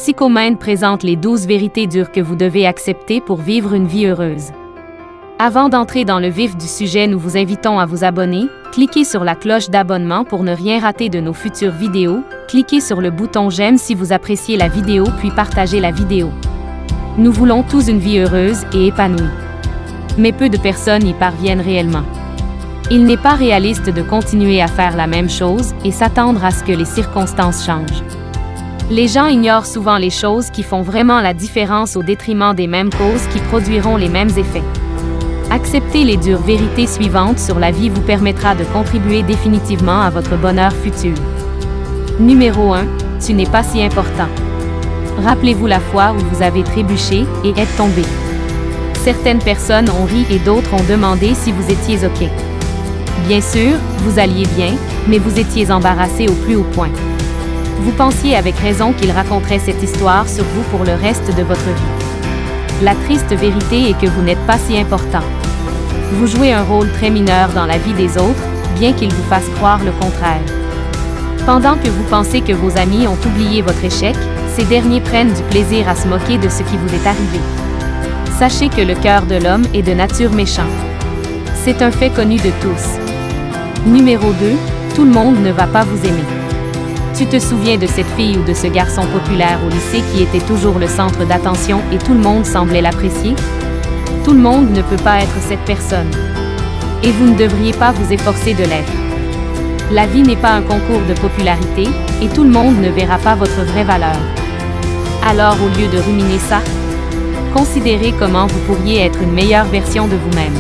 Psychomane présente les 12 vérités dures que vous devez accepter pour vivre une vie heureuse. Avant d'entrer dans le vif du sujet, nous vous invitons à vous abonner, cliquez sur la cloche d'abonnement pour ne rien rater de nos futures vidéos, cliquez sur le bouton j'aime si vous appréciez la vidéo puis partagez la vidéo. Nous voulons tous une vie heureuse et épanouie. Mais peu de personnes y parviennent réellement. Il n'est pas réaliste de continuer à faire la même chose et s'attendre à ce que les circonstances changent. Les gens ignorent souvent les choses qui font vraiment la différence au détriment des mêmes causes qui produiront les mêmes effets. Accepter les dures vérités suivantes sur la vie vous permettra de contribuer définitivement à votre bonheur futur. Numéro 1. Tu n'es pas si important. Rappelez-vous la fois où vous avez trébuché et êtes tombé. Certaines personnes ont ri et d'autres ont demandé si vous étiez OK. Bien sûr, vous alliez bien, mais vous étiez embarrassé au plus haut point. Vous pensiez avec raison qu'il raconterait cette histoire sur vous pour le reste de votre vie. La triste vérité est que vous n'êtes pas si important. Vous jouez un rôle très mineur dans la vie des autres, bien qu'ils vous fassent croire le contraire. Pendant que vous pensez que vos amis ont oublié votre échec, ces derniers prennent du plaisir à se moquer de ce qui vous est arrivé. Sachez que le cœur de l'homme est de nature méchante. C'est un fait connu de tous. Numéro 2. Tout le monde ne va pas vous aimer. Tu te souviens de cette fille ou de ce garçon populaire au lycée qui était toujours le centre d'attention et tout le monde semblait l'apprécier? Tout le monde ne peut pas être cette personne. Et vous ne devriez pas vous efforcer de l'être. La vie n'est pas un concours de popularité, et tout le monde ne verra pas votre vraie valeur. Alors au lieu de ruminer ça, considérez comment vous pourriez être une meilleure version de vous-même.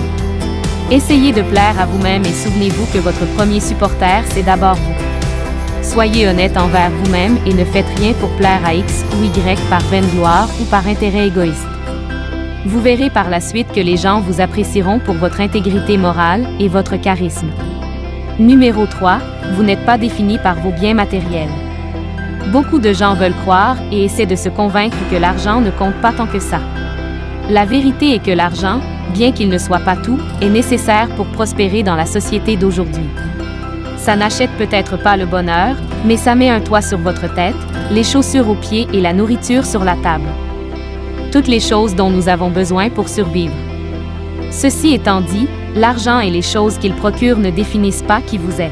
Essayez de plaire à vous-même et souvenez-vous que votre premier supporter, c'est d'abord vous. Soyez honnête envers vous-même et ne faites rien pour plaire à X ou Y par vaine gloire ou par intérêt égoïste. Vous verrez par la suite que les gens vous apprécieront pour votre intégrité morale et votre charisme. Numéro 3. Vous n'êtes pas défini par vos biens matériels. Beaucoup de gens veulent croire et essaient de se convaincre que l'argent ne compte pas tant que ça. La vérité est que l'argent, bien qu'il ne soit pas tout, est nécessaire pour prospérer dans la société d'aujourd'hui. Ça n'achète peut-être pas le bonheur, mais ça met un toit sur votre tête, les chaussures aux pieds et la nourriture sur la table. Toutes les choses dont nous avons besoin pour survivre. Ceci étant dit, l'argent et les choses qu'il procure ne définissent pas qui vous êtes.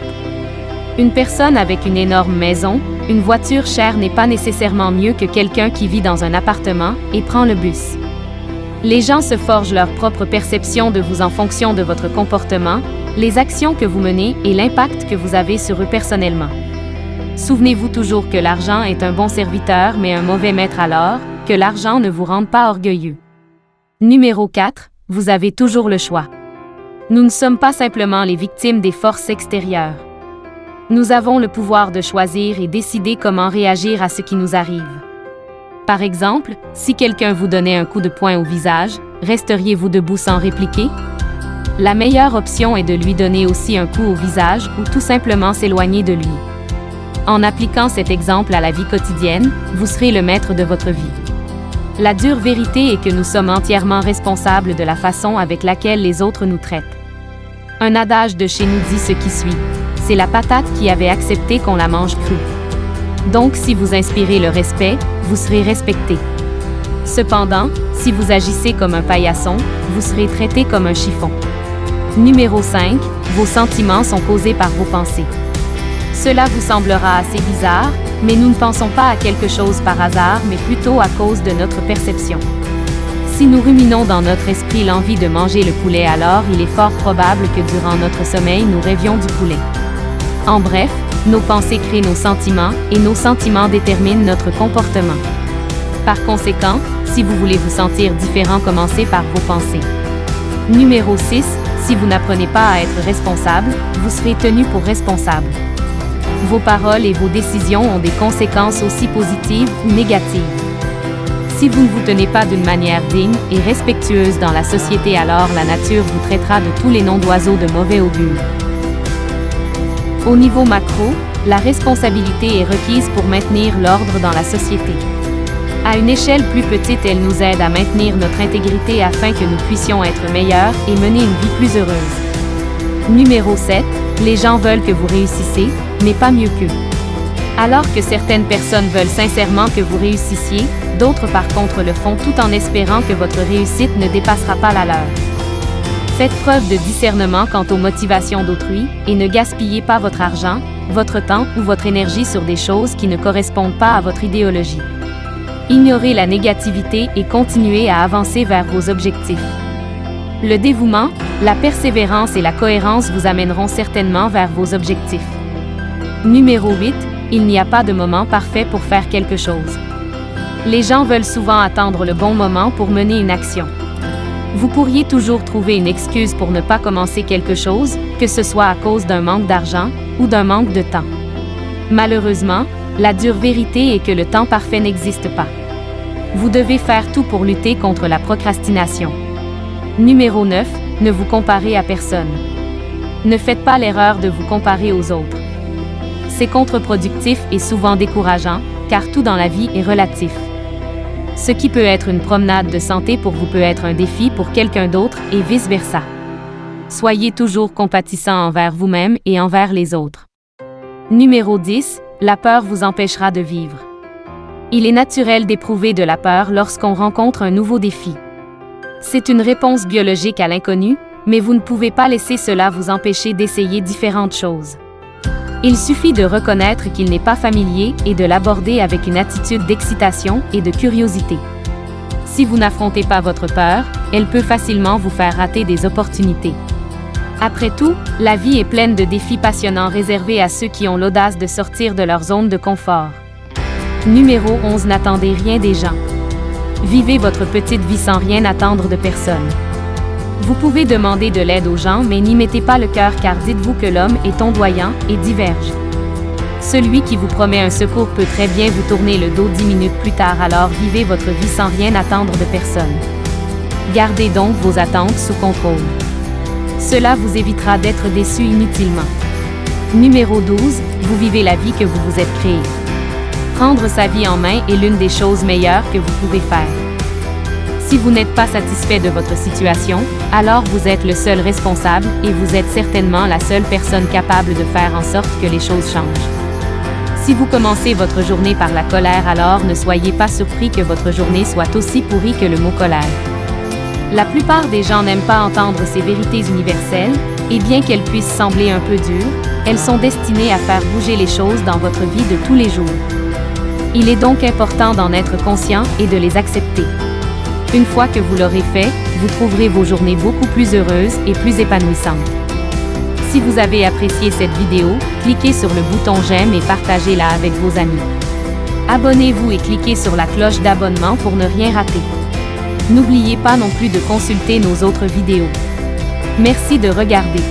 Une personne avec une énorme maison, une voiture chère n'est pas nécessairement mieux que quelqu'un qui vit dans un appartement et prend le bus. Les gens se forgent leur propre perception de vous en fonction de votre comportement, les actions que vous menez et l'impact que vous avez sur eux personnellement. Souvenez-vous toujours que l'argent est un bon serviteur mais un mauvais maître alors, que l'argent ne vous rende pas orgueilleux. Numéro 4. Vous avez toujours le choix. Nous ne sommes pas simplement les victimes des forces extérieures. Nous avons le pouvoir de choisir et décider comment réagir à ce qui nous arrive. Par exemple, si quelqu'un vous donnait un coup de poing au visage, resteriez-vous debout sans répliquer? La meilleure option est de lui donner aussi un coup au visage ou tout simplement s'éloigner de lui. En appliquant cet exemple à la vie quotidienne, vous serez le maître de votre vie. La dure vérité est que nous sommes entièrement responsables de la façon avec laquelle les autres nous traitent. Un adage de chez nous dit ce qui suit. C'est la patate qui avait accepté qu'on la mange crue. Donc si vous inspirez le respect, vous serez respecté. Cependant, si vous agissez comme un paillasson, vous serez traité comme un chiffon. Numéro 5. Vos sentiments sont causés par vos pensées. Cela vous semblera assez bizarre, mais nous ne pensons pas à quelque chose par hasard, mais plutôt à cause de notre perception. Si nous ruminons dans notre esprit l'envie de manger le poulet, alors il est fort probable que durant notre sommeil, nous rêvions du poulet. En bref, nos pensées créent nos sentiments et nos sentiments déterminent notre comportement. Par conséquent, si vous voulez vous sentir différent, commencez par vos pensées. Numéro 6. Si vous n'apprenez pas à être responsable, vous serez tenu pour responsable. Vos paroles et vos décisions ont des conséquences aussi positives ou négatives. Si vous ne vous tenez pas d'une manière digne et respectueuse dans la société, alors la nature vous traitera de tous les noms d'oiseaux de mauvais augure. Au niveau macro, la responsabilité est requise pour maintenir l'ordre dans la société. À une échelle plus petite, elle nous aide à maintenir notre intégrité afin que nous puissions être meilleurs et mener une vie plus heureuse. Numéro 7. Les gens veulent que vous réussissiez, mais pas mieux qu'eux. Alors que certaines personnes veulent sincèrement que vous réussissiez, d'autres par contre le font tout en espérant que votre réussite ne dépassera pas la leur. Faites preuve de discernement quant aux motivations d'autrui, et ne gaspillez pas votre argent, votre temps ou votre énergie sur des choses qui ne correspondent pas à votre idéologie. Ignorez la négativité et continuez à avancer vers vos objectifs. Le dévouement, la persévérance et la cohérence vous amèneront certainement vers vos objectifs. Numéro 8. Il n'y a pas de moment parfait pour faire quelque chose. Les gens veulent souvent attendre le bon moment pour mener une action. Vous pourriez toujours trouver une excuse pour ne pas commencer quelque chose, que ce soit à cause d'un manque d'argent ou d'un manque de temps. Malheureusement, la dure vérité est que le temps parfait n'existe pas. Vous devez faire tout pour lutter contre la procrastination. Numéro 9. Ne vous comparez à personne. Ne faites pas l'erreur de vous comparer aux autres. C'est contre-productif et souvent décourageant, car tout dans la vie est relatif. Ce qui peut être une promenade de santé pour vous peut être un défi pour quelqu'un d'autre et vice-versa. Soyez toujours compatissant envers vous-même et envers les autres. Numéro 10. La peur vous empêchera de vivre. Il est naturel d'éprouver de la peur lorsqu'on rencontre un nouveau défi. C'est une réponse biologique à l'inconnu, mais vous ne pouvez pas laisser cela vous empêcher d'essayer différentes choses. Il suffit de reconnaître qu'il n'est pas familier et de l'aborder avec une attitude d'excitation et de curiosité. Si vous n'affrontez pas votre peur, elle peut facilement vous faire rater des opportunités. Après tout, la vie est pleine de défis passionnants réservés à ceux qui ont l'audace de sortir de leur zone de confort. Numéro 11. N'attendez rien des gens. Vivez votre petite vie sans rien attendre de personne. Vous pouvez demander de l'aide aux gens, mais n'y mettez pas le cœur car dites-vous que l'homme est ondoyant et diverge. Celui qui vous promet un secours peut très bien vous tourner le dos 10 minutes plus tard, alors vivez votre vie sans rien attendre de personne. Gardez donc vos attentes sous contrôle. Cela vous évitera d'être déçu inutilement. Numéro 12. Vous vivez la vie que vous vous êtes créée. Prendre sa vie en main est l'une des choses meilleures que vous pouvez faire. Si vous n'êtes pas satisfait de votre situation, alors vous êtes le seul responsable et vous êtes certainement la seule personne capable de faire en sorte que les choses changent. Si vous commencez votre journée par la colère, alors ne soyez pas surpris que votre journée soit aussi pourrie que le mot colère. La plupart des gens n'aiment pas entendre ces vérités universelles, et bien qu'elles puissent sembler un peu dures, elles sont destinées à faire bouger les choses dans votre vie de tous les jours. Il est donc important d'en être conscient et de les accepter. Une fois que vous l'aurez fait, vous trouverez vos journées beaucoup plus heureuses et plus épanouissantes. Si vous avez apprécié cette vidéo, cliquez sur le bouton j'aime et partagez-la avec vos amis. Abonnez-vous et cliquez sur la cloche d'abonnement pour ne rien rater. N'oubliez pas non plus de consulter nos autres vidéos. Merci de regarder.